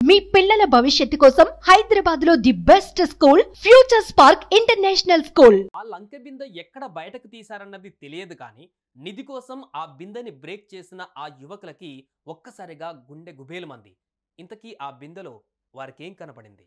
మీ పిల్లల భవిష్యత్తు కోసం హైదరాబాద్ లో the best school future spark international school. ఆ లంకె బిందె ఎక్కడ బయటకు తీశారన్నది తెలియదు కానీ నిధి కోసం ఆ బిందెని బ్రేక్ చేసిన ఆ యువకులకి ఒక్కసారిగా గుండె గుబేలుమంది. ఇంతకీ ఆ బిందెలో వారికేం కనపడింది?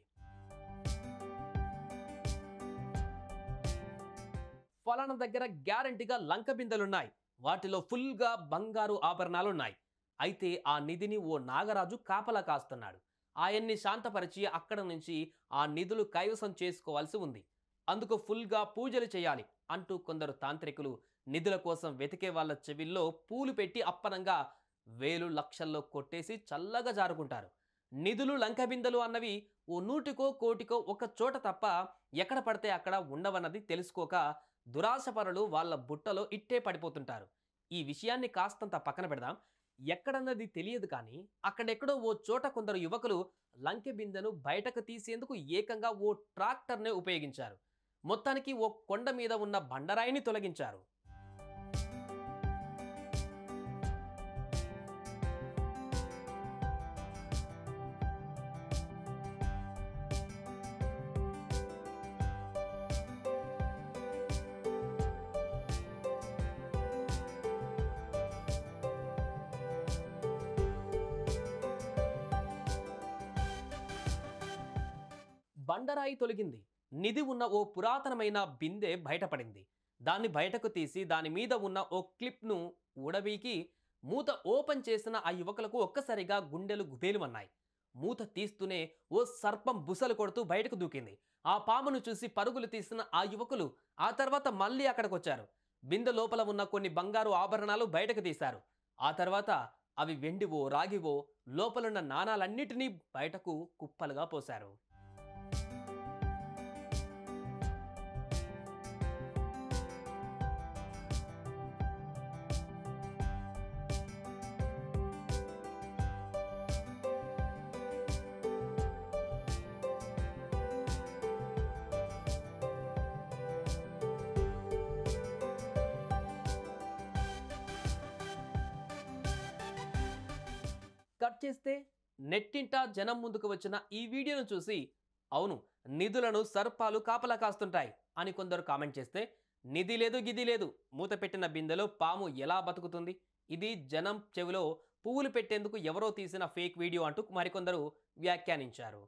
ఫలానా దగ్గర గ్యారంటీగా లంక బిందెలున్నాయి, వాటిలో ఫుల్గా బంగారు ఆభరణాలున్నాయి. అయితే ఆ నిధిని ఓ నాగరాజు కాపలా కాస్తున్నాడు. ఆయన్ని శాంతపరిచి అక్కడ నుంచి ఆ నిధులు కైవసం చేసుకోవాల్సి ఉంది. అందుకు ఫుల్గా పూజలు చేయాలి అంటూ కొందరు తాంత్రికులు నిధుల కోసం వెతికే వాళ్ళ చెవిల్లో పూలు పెట్టి అప్పనంగా వేలు లక్షల్లో కొట్టేసి చల్లగా జారుకుంటారు. నిధులు లంకబిందెలు అన్నవి ఓ నూటికో కోటికో ఒక చోట తప్ప ఎక్కడ పడితే అక్కడ ఉండవన్నది తెలుసుకోక దురాశపరులు వాళ్ళ బుట్టలో ఇట్టే పడిపోతుంటారు. ఈ విషయాన్ని కాస్తంత పక్కన పెడదాం. ఎక్కడన్నది తెలియదు కానీ అక్కడెక్కడో ఓ చోట కొందరు యువకులు లంకె బిందెను బయటకు తీసేందుకు ఏకంగా ఓ ట్రాక్టర్నే ఉపయోగించారు. మొత్తానికి ఓ కొండ మీద ఉన్న బండరాయిని తొలగించారు. బండరాయి తొలగింది. నిధి ఉన్న ఓ పురాతనమైన బిందె బయటపడింది. దాన్ని బయటకు తీసి దాని మీద ఉన్న ఓ క్లిప్ను ఊడబీకి మూత ఓపెన్ చేసిన ఆ యువకులకు ఒక్కసారిగా గుండెలు గుబేలుమన్నాయి. మూత తీస్తూనే ఓ సర్పం బుసలు కొడుతూ బయటకు దూకింది. ఆ పామును చూసి పరుగులు తీసిన ఆ యువకులు ఆ తర్వాత మళ్ళీ అక్కడికొచ్చారు. బిందె లోపల ఉన్న కొన్ని బంగారు ఆభరణాలు బయటకు తీశారు. ఆ తర్వాత అవి వెండివో రాగివో లోపలున్న నాణాలన్నిటినీ బయటకు కుప్పలుగా పోశారు. కట్ చేస్తే నెట్టింట జనం ముందుకు వచ్చిన ఈ వీడియోను చూసి అవును, నిధులను సర్పాలు కాపలా కాస్తుంటాయి అని కొందరు కామెంట్ చేస్తే, నిధి లేదు గిది లేదు, మూత పెట్టిన బిందెలో పాము ఎలా బతుకుతుంది, ఇది జనం చెవిలో పువ్వులు పెట్టేందుకు ఎవరో తీసిన ఫేక్ వీడియో అంటూ మరికొందరు వ్యాఖ్యానించారు.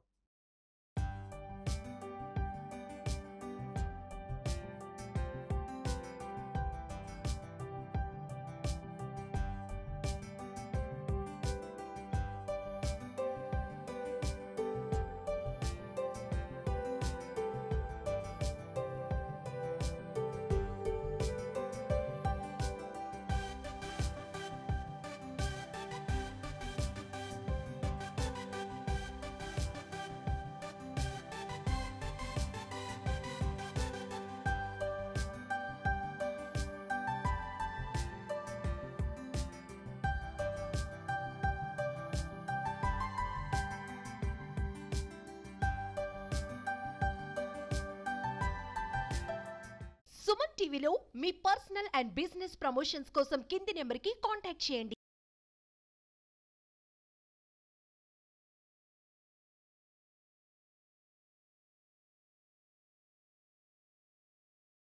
సుమన్ టీవీలో మీ పర్సనల్ అండ్ బిజినెస్ ప్రమోషన్స్ కోసం కింది నెంబర్కి కాంటాక్ట్ చేయండి.